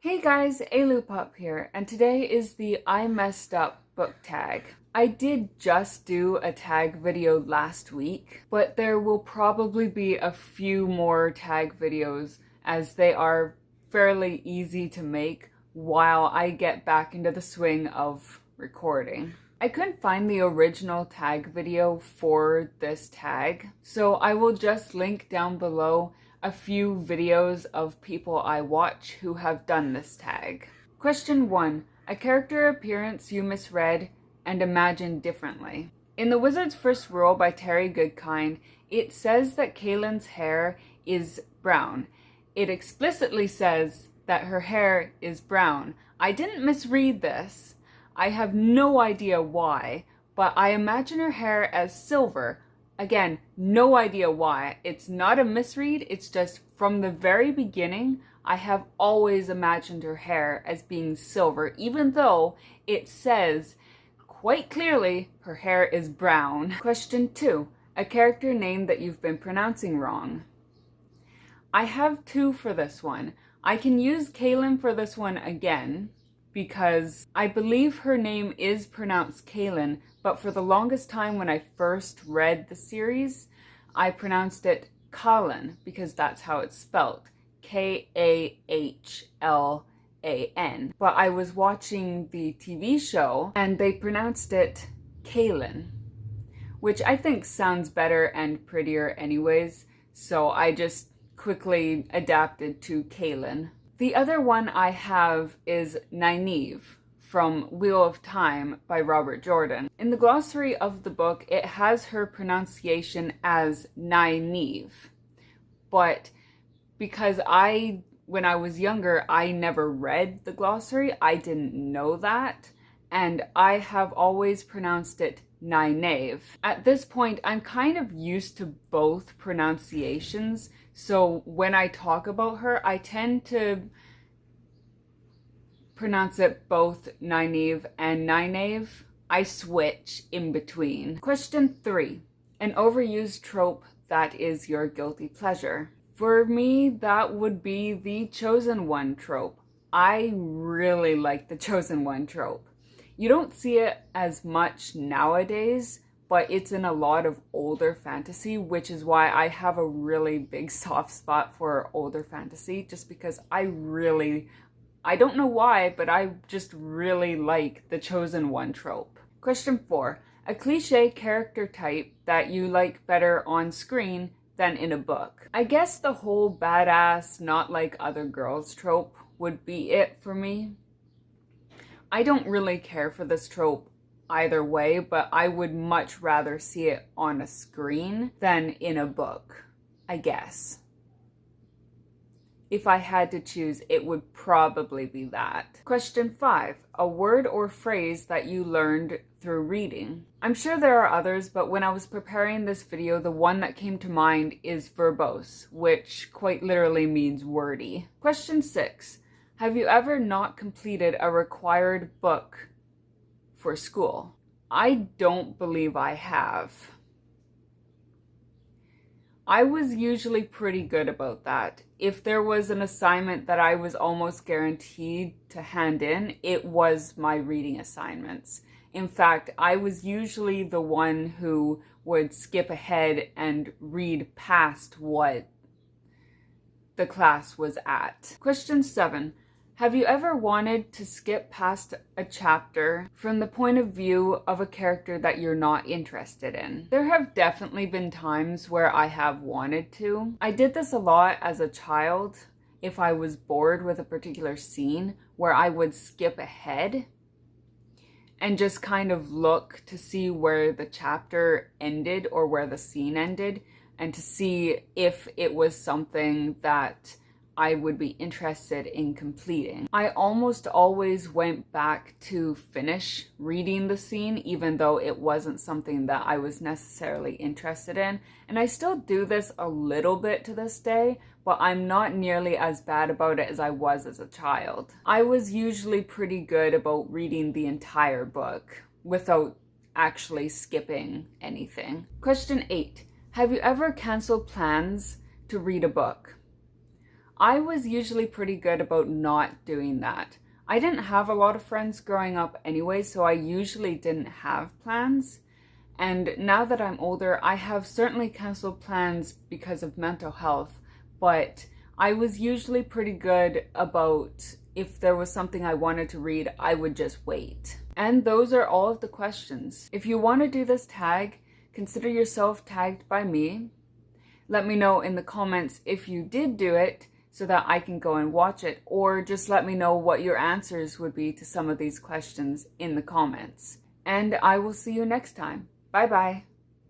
Hey guys, Ailoupup here, and today is the I messed up book tag. I did just do a tag video last week, but there will probably be a few more tag videos as they are fairly easy to make while I get back into the swing of recording. I couldn't find the original tag video for this tag, so I will just link down below a few videos of people I watch who have done this tag. Question 1. A character appearance you misread and imagined differently. In The Wizard's First Rule by Terry Goodkind, it says that Kaylin's hair is brown. It explicitly says that her hair is brown. I didn't misread this. I have no idea why, but I imagine her hair as silver. Again, no idea why. It's not a misread, it's just from the very beginning, I have always imagined her hair as being silver, even though it says quite clearly her hair is brown. Question 2. A character name that you've been pronouncing wrong. I have two for this one. I can use Kaylin for this one again, because I believe her name is pronounced Kaylin, but for the longest time when I first read the series, I pronounced it Kalin, because that's how it's spelled. K-A-H-L-A-N. But I was watching the TV show, and they pronounced it Kaylin, which I think sounds better and prettier anyways, so I just quickly adapted to Kaylin. The other one I have is Nynaeve from Wheel of Time by Robert Jordan. In the glossary of the book, it has her pronunciation as Nynaeve, but because when I was younger, I never read the glossary, I didn't know that, and I have always pronounced it Nynaeve. At this point, I'm kind of used to both pronunciations, so when I talk about her, I tend to pronounce it both Nynaeve and Nynaeve. I switch in between. Question 3. An overused trope that is your guilty pleasure. For me, that would be the Chosen One trope. I really like the Chosen One trope. You don't see it as much nowadays, but it's in a lot of older fantasy, which is why I have a really big soft spot for older fantasy, just because I don't know why, but I just really like the Chosen One trope. Question 4. A cliché character type that you like better on screen than in a book. I guess the whole badass, not like other girls trope would be it for me. I don't really care for this trope either way, but I would much rather see it on a screen than in a book, I guess. If I had to choose, it would probably be that. Question 5. A word or phrase that you learned through reading. I'm sure there are others, but when I was preparing this video, the one that came to mind is verbose, which quite literally means wordy. Question 6. Have you ever not completed a required book for school? I don't believe I have. I was usually pretty good about that. If there was an assignment that I was almost guaranteed to hand in, it was my reading assignments. In fact, I was usually the one who would skip ahead and read past what the class was at. Question 7. Have you ever wanted to skip past a chapter from the point of view of a character that you're not interested in? There have definitely been times where I have wanted to. I did this a lot as a child if I was bored with a particular scene, where I would skip ahead and just kind of look to see where the chapter ended or where the scene ended, and to see if it was something that I would be interested in completing. I almost always went back to finish reading the scene, even though it wasn't something that I was necessarily interested in. And I still do this a little bit to this day, but I'm not nearly as bad about it as I was as a child. I was usually pretty good about reading the entire book without actually skipping anything. Question 8. Have you ever canceled plans to read a book? I was usually pretty good about not doing that. I didn't have a lot of friends growing up anyway, so I usually didn't have plans. And now that I'm older, I have certainly canceled plans because of mental health, but I was usually pretty good about if there was something I wanted to read, I would just wait. And those are all of the questions. If you want to do this tag, consider yourself tagged by me. Let me know in the comments if you did do it so that I can go and watch it, or just let me know what your answers would be to some of these questions in the comments. And I will see you next time. Bye bye.